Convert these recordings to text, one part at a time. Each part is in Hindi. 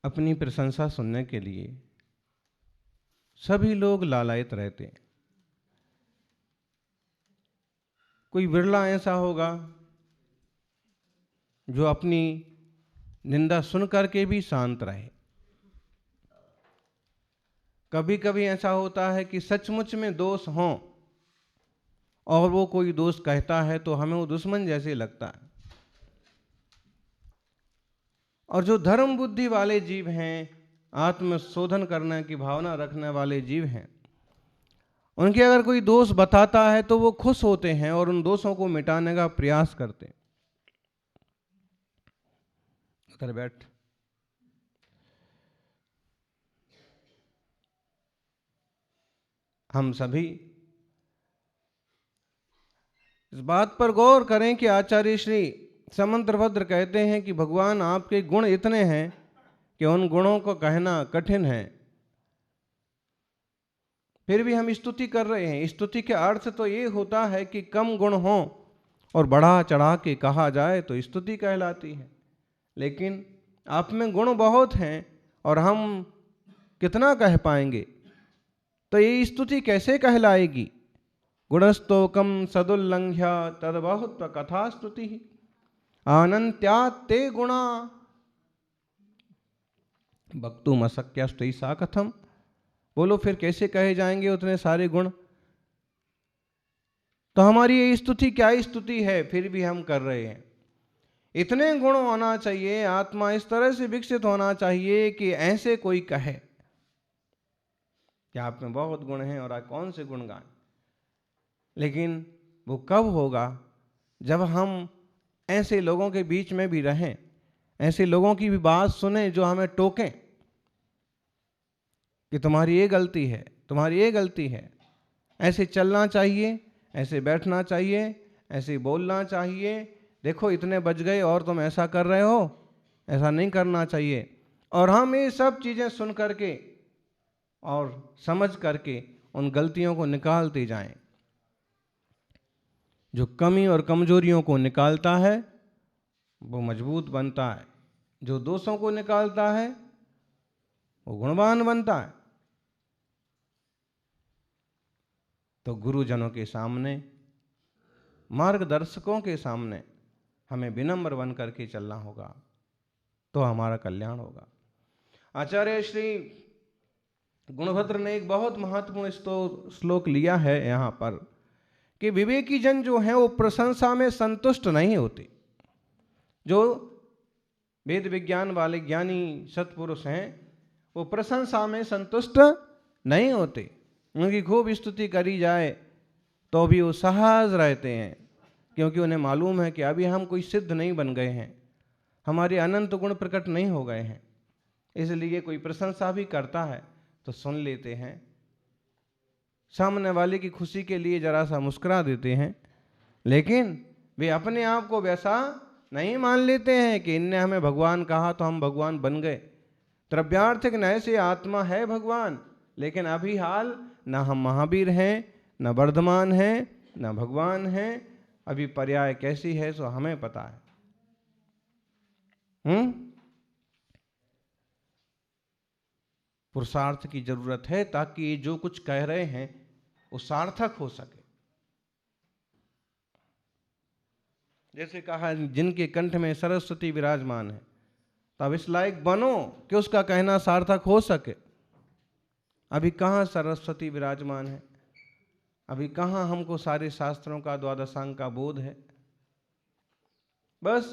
अपनी प्रशंसा सुनने के लिए सभी लोग लालायित रहते हैं। कोई बिरला ऐसा होगा जो अपनी निंदा सुन करके भी शांत रहे। कभी कभी ऐसा होता है कि सचमुच में दोष हों और वो कोई दोष कहता है तो हमें वो दुश्मन जैसे लगता है। और जो धर्म बुद्धि वाले जीव हैं, आत्मशोधन करने की भावना रखने वाले जीव हैं, उनके अगर कोई दोष बताता है तो वो खुश होते हैं और उन दोषों को मिटाने का प्रयास करते हैं। उधर बैठ। हम सभी इस बात पर गौर करें कि आचार्य श्री समंतभद्र कहते हैं कि भगवान आपके गुण इतने हैं कि उन गुणों को कहना कठिन है, फिर भी हम स्तुति कर रहे हैं। स्तुति के अर्थ तो ये होता है कि कम गुण हो और बढ़ा चढ़ा के कहा जाए तो स्तुति कहलाती है। लेकिन आप में गुण बहुत हैं और हम कितना कह पाएंगे, तो ये स्तुति कैसे कहलाएगी। गुणस्तोकम सदुल्लंघ्य तद बहुत्व कथा स्तुति अनंत्या ते गुणा वक्तुम अशक्यस्तैषा कथम। बोलो फिर कैसे कहे जाएंगे उतने सारे गुण। तो हमारी ये स्तुति क्या स्तुति है, फिर भी हम कर रहे हैं। इतने गुण होना चाहिए, आत्मा इस तरह से विकसित होना चाहिए कि ऐसे कोई कहे कि आप में बहुत गुण हैं और आप कौन से गुण गाएं। लेकिन वो कब होगा, जब हम ऐसे लोगों के बीच में भी रहें, ऐसे लोगों की भी बात सुने जो हमें टोकें कि तुम्हारी ये गलती है, तुम्हारी ये गलती है। ऐसे चलना चाहिए, ऐसे बैठना चाहिए, ऐसे बोलना चाहिए। देखो इतने बज गए और तुम ऐसा कर रहे हो, ऐसा नहीं करना चाहिए। और हम ये सब चीज़ें सुन करके और समझ करके उन गलतियों को निकालते जाएं। जो कमी और कमजोरियों को निकालता है वो मजबूत बनता है, जो दोषों को निकालता है वो गुणवान बनता है। तो गुरुजनों के सामने, मार्गदर्शकों के सामने हमें विनम्र बन करके चलना होगा, तो हमारा कल्याण होगा। आचार्य श्री गुणभद्र ने एक बहुत महत्वपूर्ण श्लोक लिया है यहाँ पर कि विवेकी जन जो हैं वो प्रशंसा में संतुष्ट नहीं होते। जो वेद विज्ञान वाले ज्ञानी सत्पुरुष हैं वो प्रशंसा में संतुष्ट नहीं होते। उनकी खूब स्तुति करी जाए तो भी वो सहज रहते हैं, क्योंकि उन्हें मालूम है कि अभी हम कोई सिद्ध नहीं बन गए हैं, हमारे अनंत गुण प्रकट नहीं हो गए हैं। इसलिए कोई प्रशंसा भी करता है तो सुन लेते हैं, सामने वाले की खुशी के लिए जरा सा मुस्कुरा देते हैं, लेकिन वे अपने आप को वैसा नहीं मान लेते हैं कि इनने हमें भगवान कहा तो हम भगवान बन गए। द्रव्यार्थिक न्याय से आत्मा है भगवान, लेकिन अभी हाल न हम महावीर हैं, न वर्धमान हैं, न भगवान हैं। अभी पर्याय कैसी है सो हमें पता है। पुरुषार्थ की जरूरत है ताकि जो कुछ कह रहे हैं वो सार्थक हो सके। जैसे कहा जिनके कंठ में सरस्वती विराजमान है, तब इस लायक बनो कि उसका कहना सार्थक हो सके। अभी कहाँ सरस्वती विराजमान है, अभी कहाँ हमको सारे शास्त्रों का द्वादशांग का बोध है। बस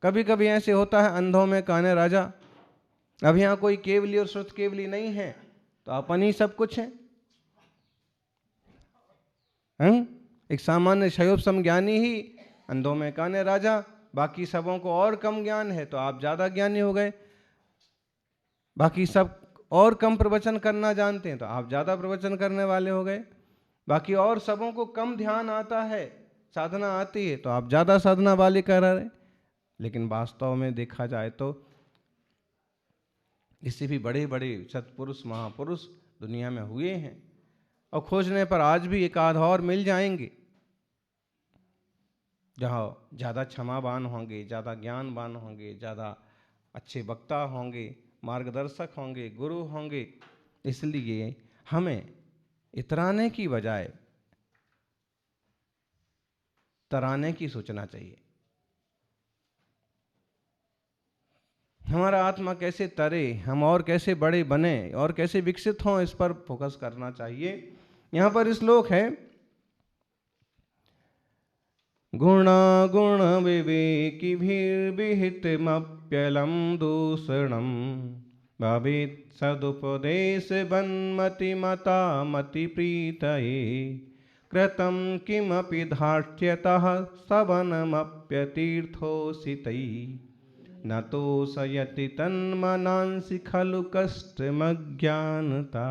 कभी कभी ऐसे होता है अंधों में काने राजा। अब यहाँ कोई केवली और श्रुत केवली नहीं है तो अपन ही सब कुछ है। एक सामान्य शयोप समज्ञानी ही अंधों में काने राजा, बाकी सबों को और कम ज्ञान है तो आप ज्यादा ज्ञानी हो गए। बाकी सब और कम प्रवचन करना जानते हैं तो आप ज्यादा प्रवचन करने वाले हो गए। बाकी और सबों को कम ध्यान आता है, साधना आती है तो आप ज्यादा साधना वाले कर रहे। लेकिन वास्तव में देखा जाए तो इससे भी बड़े बड़े सत्पुरुष महापुरुष दुनिया में हुए हैं, और खोजने पर आज भी एक आध और मिल जाएंगे, जहाँ ज़्यादा क्षमावान होंगे, ज़्यादा ज्ञानवान होंगे, ज़्यादा अच्छे वक्ता होंगे, मार्गदर्शक होंगे, गुरु होंगे। इसलिए हमें इतराने की बजाय तराने की सोचना चाहिए। हमारा आत्मा कैसे तरे, हम और कैसे बड़े बने और कैसे विकसित हों, इस पर फोकस करना चाहिए। यहाँ पर श्लोक है, गुणागुण विवेकिभिर्विहितमप्यलं दूषणं भवेत् सदुपदेशवन्मतिमता मतिप्रीतये कृतं किमपि धार्ष्यतः सवनमप्यतीर्थोषितैः न तोषयति तन्मनांसि खलु कष्टमज्ञानता।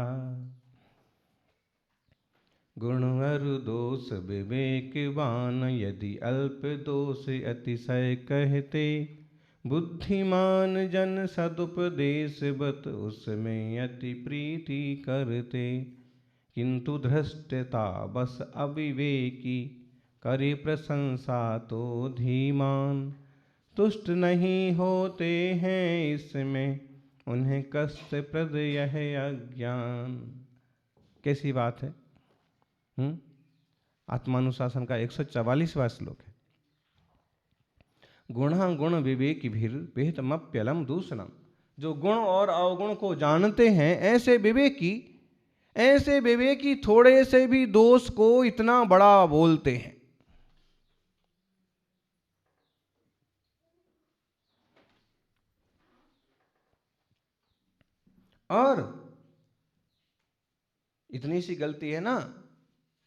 गुण अरु दोष विवेकवान यदि अल्प दोष अतिशय कहते बुद्धिमान जन सदुपदेश बत उसमें अति प्रीति करते किंतु धृष्टता बस अविवेकी करे प्रशंसा तो धीमान तुष्ट नहीं होते हैं इसमें उन्हें कष्ट प्रद यह अज्ञान। कैसी बात है। आत्मानुशासन का 144वां श्लोक है। गुण गुण विवेक भीर विहितमप्यलम दूषणम, जो गुण और अवगुण को जानते हैं ऐसे विवेकी थोड़े से भी दोष को इतना बड़ा बोलते हैं। और इतनी सी गलती है ना,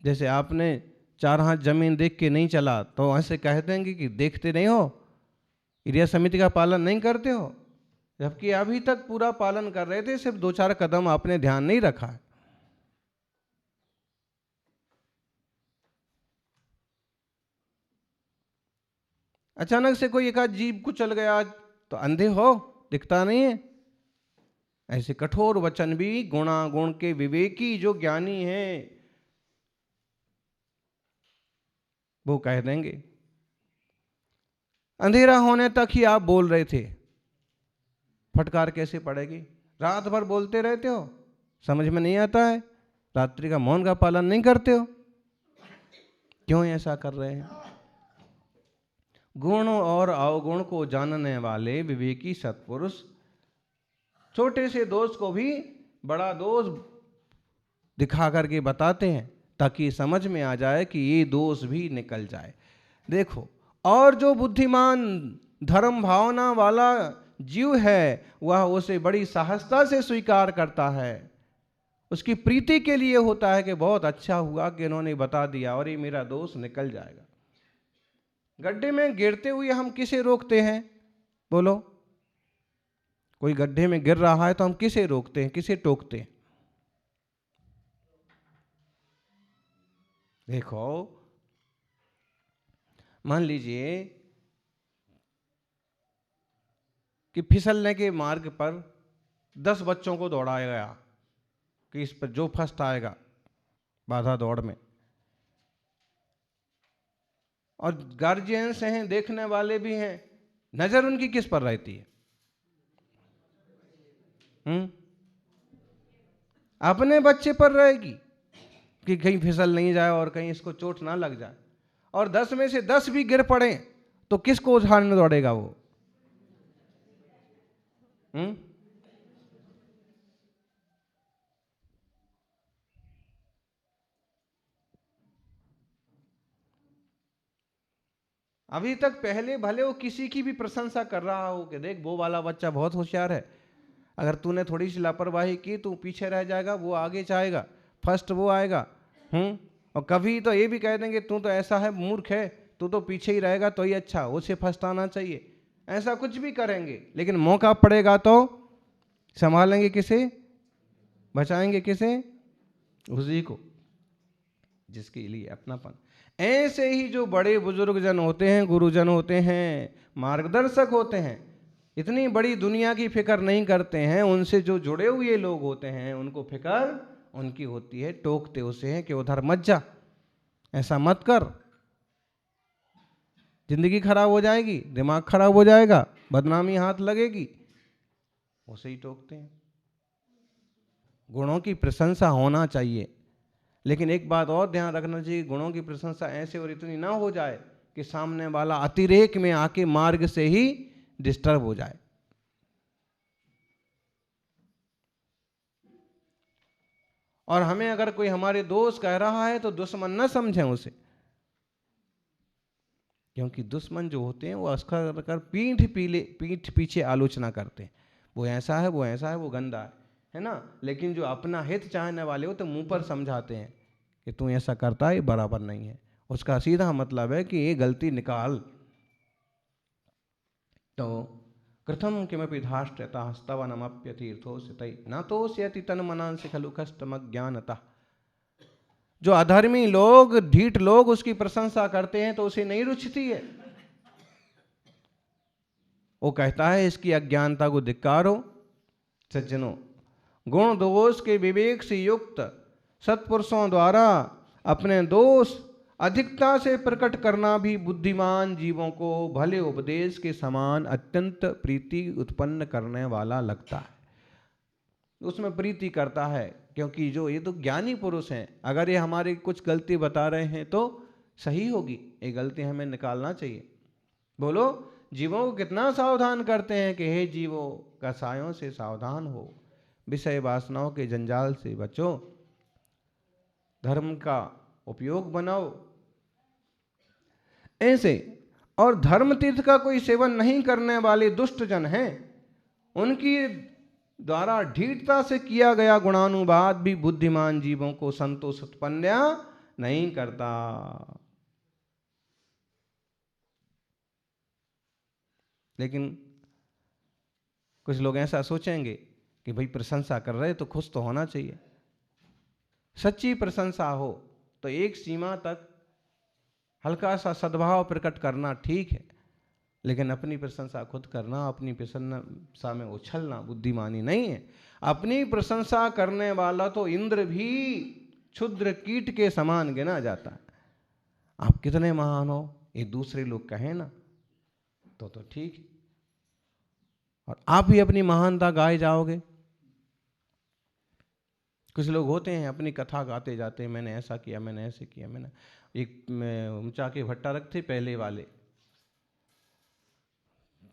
जैसे आपने 4 हाथ जमीन देख के नहीं चला तो ऐसे कह देंगे कि देखते नहीं हो, एरिया समिति का पालन नहीं करते हो, जबकि अभी तक पूरा पालन कर रहे थे, सिर्फ 2-4 कदम आपने ध्यान नहीं रखा है। अचानक से कोई एक आध जीव कुचल गया तो अंधे हो, दिखता नहीं है। ऐसे कठोर वचन भी गुणागुण के विवेकी जो ज्ञानी हैं वो कह देंगे। अंधेरा होने तक ही आप बोल रहे थे, फटकार कैसे पड़ेगी? रात भर बोलते रहते हो, समझ में नहीं आता है, रात्रि का मौन का पालन नहीं करते हो, क्यों ऐसा कर रहे हैं? गुण और अवगुण को जानने वाले विवेकी सत्पुरुष छोटे से दोष को भी बड़ा दोष दिखा करके बताते हैं, ताकि समझ में आ जाए कि ये दोष भी निकल जाए। देखो, और जो बुद्धिमान धर्म भावना वाला जीव है वह उसे बड़ी सहजता से स्वीकार करता है, उसकी प्रीति के लिए होता है कि बहुत अच्छा हुआ कि इन्होंने बता दिया और ये मेरा दोष निकल जाएगा। गड्ढे में गिरते हुए हम किसे रोकते हैं? बोलो, कोई गड्ढे में गिर रहा है तो हम किसे रोकते हैं, किसे टोकते हैं? देखो, मान लीजिए कि फिसलने के मार्ग पर 10 बच्चों को दौड़ाया गया कि इस पर जो फर्स्ट आएगा बाधा दौड़ में, और गार्जियंस हैं, देखने वाले भी हैं, नजर उनकी किस पर रहती है? अपने बच्चे पर रहेगी कि कहीं फिसल नहीं जाए और कहीं इसको चोट ना लग जाए। और 10 में से 10 भी गिर पड़े तो किसको उठाने दौड़ेगा वो? अभी तक पहले भले वो किसी की भी प्रशंसा कर रहा हो कि देख वो वाला बच्चा बहुत होशियार है, अगर तूने थोड़ी सी लापरवाही की तू पीछे रह जाएगा, वो आगे जाएगा, फर्स्ट वो आएगा। और कभी तो ये भी कह देंगे तू तो ऐसा है, मूर्ख है, तू तो पीछे ही रहेगा तो ही अच्छा, उसे फर्स्ट आना चाहिए। ऐसा कुछ भी करेंगे, लेकिन मौका पड़ेगा तो संभालेंगे किसे, बचाएंगे किसे? उसी को जिसके लिए अपनापन। ऐसे ही जो बड़े बुजुर्ग जन होते हैं, गुरुजन होते हैं, मार्गदर्शक होते हैं, इतनी बड़ी दुनिया की फिक्र नहीं करते हैं, उनसे जो जुड़े हुए लोग होते हैं उनको फिक्र उनकी होती है, टोकते उसे हैं कि उधर मत जा, ऐसा मत कर, जिंदगी खराब हो जाएगी, दिमाग खराब हो जाएगा, बदनामी हाथ लगेगी, उसे ही टोकते हैं। गुणों की प्रशंसा होना चाहिए, लेकिन एक बात और ध्यान रखना चाहिए, गुणों की प्रशंसा ऐसे और इतनी ना हो जाए कि सामने वाला अतिरेक में आके मार्ग से ही डिस्टर्ब हो जाए। और हमें अगर कोई हमारे दोस्त कह रहा है तो दुश्मन न समझें उसे, क्योंकि दुश्मन जो होते हैं वो अक्सर पीठ पीछे आलोचना करते हैं, वो ऐसा है, वो ऐसा है, वो गंदा है ना। लेकिन जो अपना हित चाहने वाले हो तो मुंह पर समझाते हैं कि तू ऐसा करता है, बराबर नहीं है। उसका सीधा मतलब है कि ये गलती निकाल। तो कृथम किमपि धाष्ट्यता स्तवनमप्यतीर्थोऽस्ति न तोष्यति तन्मनांसि खलु कष्टमज्ञानतः। जो अधर्मी लोग, ढीठ लोग उसकी प्रशंसा करते हैं तो उसे नहीं रुचती है। वो कहता है इसकी अज्ञानता को धिक्कारो। सज्जनों, गुण दोष के विवेक से युक्त सत्पुरुषों द्वारा अपने दोष अधिकता से प्रकट करना भी बुद्धिमान जीवों को भले उपदेश के समान अत्यंत प्रीति उत्पन्न करने वाला लगता है। उसमें प्रीति करता है, क्योंकि जो ये तो ज्ञानी पुरुष हैं, अगर ये हमारी कुछ गलती बता रहे हैं तो सही होगी, ये गलती हमें निकालना चाहिए। बोलो, जीवों को कितना सावधान करते हैं कि हे जीवों, कसायों से सावधान हो, विषय वासनाओं के जंजाल से बचो, धर्म का उपयोग बनाओ ऐसे। और धर्म तीर्थ का कोई सेवन नहीं करने वाले दुष्ट जन हैं, उनकी द्वारा ढीठता से किया गया गुणानुवाद भी बुद्धिमान जीवों को संतोष उत्पन्न नहीं करता। लेकिन कुछ लोग ऐसा सोचेंगे कि भाई प्रशंसा कर रहे तो खुश तो होना चाहिए। सच्ची प्रशंसा हो तो एक सीमा तक हल्का सा सद्भाव प्रकट करना ठीक है, लेकिन अपनी प्रशंसा खुद करना, अपनी प्रशंसा में उछलना बुद्धिमानी नहीं है। अपनी प्रशंसा करने वाला तो इंद्र भी क्षुद्र कीट के समान गिना जाता है। आप कितने महान हो ये दूसरे लोग कहें ना तो ठीक है, और आप भी अपनी महानता गाए जाओगे। कुछ लोग होते हैं अपनी कथा गाते जाते हैं, मैंने ऐसा किया, मैंने ऐसे किया। मैंने एक ऊंचा के भट्टा रखते पहले वाले,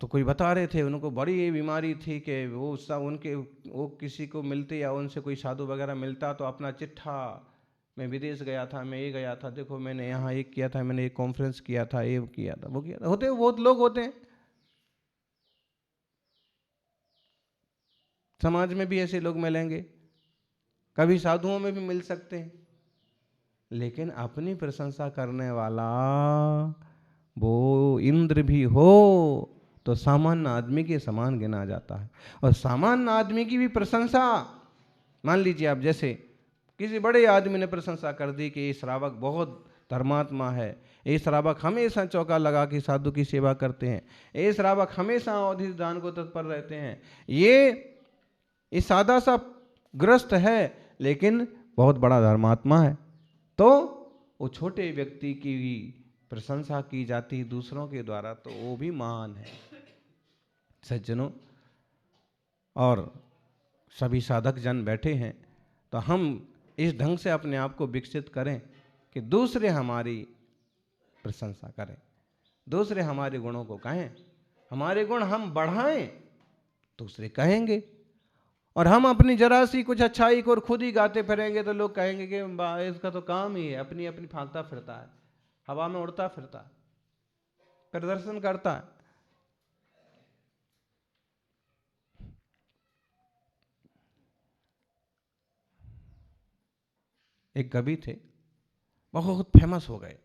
तो कोई बता रहे थे उनको बड़ी बीमारी थी कि वो सब उनके, वो किसी को मिलते या उनसे कोई साधु वगैरह मिलता तो अपना चिट्ठा, मैं विदेश गया था, मैं ये गया था, देखो मैंने यहाँ एक किया था, मैंने एक कॉन्फ्रेंस किया था, ये किया था, वो किया था। होते बहुत लोग होते हैं, समाज में भी ऐसे लोग मिलेंगे, कभी साधुओं में भी मिल सकते हैं। लेकिन अपनी प्रशंसा करने वाला वो इंद्र भी हो तो सामान्य आदमी के समान गिना जाता है। और सामान्य आदमी की भी प्रशंसा, मान लीजिए आप जैसे किसी बड़े आदमी ने प्रशंसा कर दी कि ये श्रावक बहुत धर्मात्मा है, ये श्रावक हमेशा चौका लगा के साधु की सेवा करते हैं, ये श्रावक हमेशा अवधि दान को तत्पर रहते हैं, ये सादा सा ग्रस्त है लेकिन बहुत बड़ा धर्मात्मा है, तो वो छोटे व्यक्ति की भी प्रशंसा की जाती दूसरों के द्वारा, तो वो भी महान है। सज्जनों, और सभी साधक जन बैठे हैं, तो हम इस ढंग से अपने आप को विकसित करें कि दूसरे हमारी प्रशंसा करें, दूसरे हमारे गुणों को कहें, हमारे गुण हम बढ़ाएं, दूसरे कहेंगे। और हम अपनी जरा सी कुछ अच्छाई को खुद ही गाते फिरेंगे तो लोग कहेंगे कि इसका तो काम ही है, अपनी अपनी फांकता फिरता है, हवा में उड़ता फिरता है, प्रदर्शन करता है। एक कवि थे, बहुत फेमस हो गए,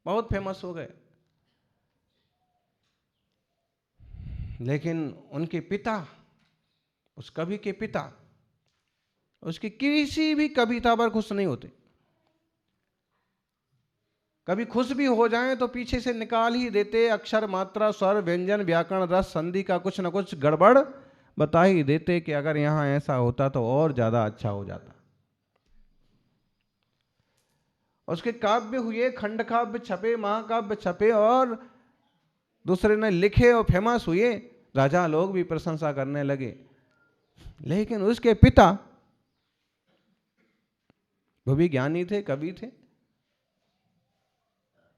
बहुत फेमस हो गए, लेकिन उनके पिता, उस कवि के पिता उसकी किसी भी कविता पर खुश नहीं होते। कभी खुश भी हो जाएं तो पीछे से निकाल ही देते, अक्षर मात्रा स्वर व्यंजन व्याकरण रस संधि का कुछ न कुछ गड़बड़ बता ही देते कि अगर यहाँ ऐसा होता तो और ज्यादा अच्छा हो जाता। उसके काव्य हुए, खंड काव्य छपे, महाकाव्य छपे और दूसरे ने लिखे और फेमस हुए, राजा लोग भी प्रशंसा करने लगे। लेकिन उसके पिता वो भी ज्ञानी थे, कवि थे,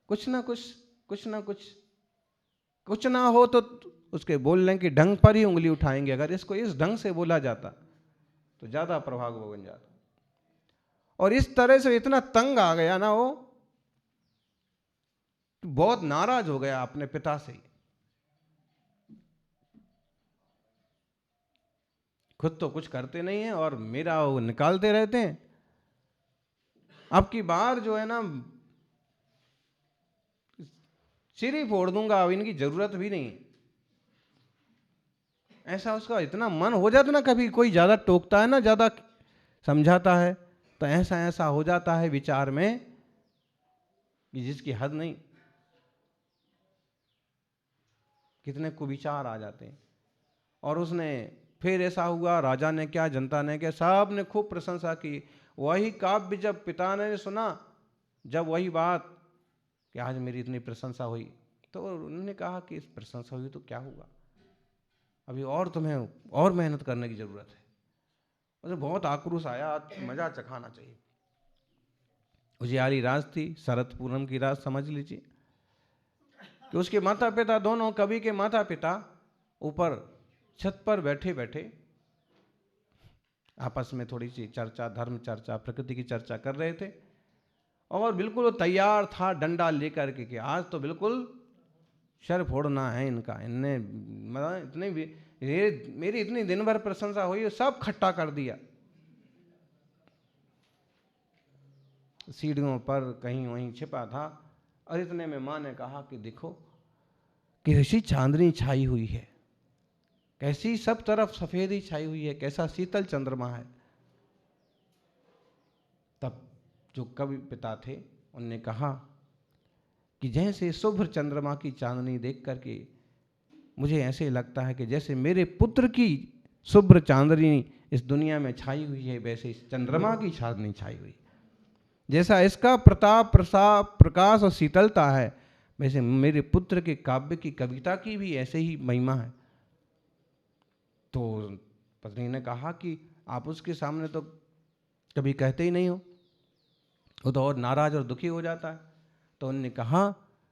कुछ ना हो तो उसके बोलने के ढंग पर ही उंगली उठाएंगे। अगर इसको इस ढंग से बोला जाता तो ज्यादा प्रभाव बन जाता। और इस तरह से इतना तंग आ गया ना वो, बहुत नाराज हो गया अपने पिता से। खुद तो कुछ करते नहीं है और मेरा वो निकालते रहते हैं। अब की बार जो है ना सिर ही फोड़ दूंगा, अब इनकी जरूरत भी नहीं। ऐसा उसका इतना मन हो जाता ना, कभी कोई ज्यादा टोकता है ना, ज्यादा समझाता है तो ऐसा हो जाता है विचार में कि जिसकी हद नहीं। कितने कुविचार आ जाते हैं। और उसने फिर ऐसा हुआ, राजा ने क्या, जनता ने क्या, सब ने खूब प्रशंसा की। वही काव्य जब पिता ने सुना, जब वही बात कि आज मेरी इतनी प्रशंसा हुई, तो उन्होंने कहा कि इस प्रशंसा हुई तो क्या हुआ, अभी और तुम्हें और मेहनत करने की जरूरत है। उसे बहुत आक्रोश आया, मजा चखाना चाहिए। उजियारी रात थी, शरद पूनम की रात समझ लीजिए, कि उसके माता पिता दोनों, कवि के माता पिता ऊपर छत पर बैठे बैठे आपस में थोड़ी सी चर्चा, धर्म चर्चा, प्रकृति की चर्चा कर रहे थे। और बिल्कुल तैयार था डंडा लेकर के कि आज तो बिल्कुल शर फोड़ना है इनका। इनने मतलब इतनी मेरी इतनी दिन भर प्रशंसा हुई, सब खट्टा कर दिया। सीढ़ियों पर कहीं वहीं छिपा था, और इतने में माँ ने कहा कि देखो कैसी चांदनी छाई हुई है, कैसी सब तरफ सफेदी छाई हुई है, कैसा शीतल चंद्रमा है। तब जो कवि पिता थे उनने कहा कि जैसे शुभ्र चंद्रमा की चांदनी देख करके मुझे ऐसे लगता है कि जैसे मेरे पुत्र की शुभ्र चांदनी इस दुनिया में छाई हुई है, वैसे इस चंद्रमा की चांदनी छाई हुई। जैसा इसका प्रताप, प्रकाश और शीतलता है, वैसे मेरे पुत्र के काव्य की, कविता की भी ऐसे ही महिमा है। तो पत्नी ने कहा कि आप उसके सामने तो कभी कहते ही नहीं हो, वो तो और नाराज और दुखी हो जाता है। तो उन्होंने कहा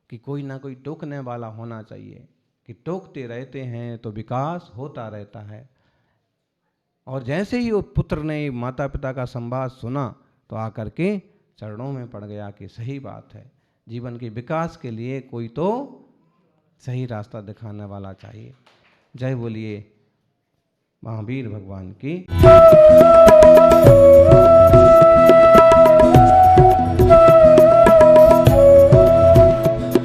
कि कोई ना कोई टोकने वाला होना चाहिए, कि टोकते रहते हैं तो विकास होता रहता है। और जैसे ही वो पुत्र ने माता पिता का संवाद सुना तो आकर के चरणों में पड़ गया कि सही बात है, जीवन के विकास के लिए कोई तो सही रास्ता दिखाने वाला चाहिए। जय बोलिए महावीर भगवान की।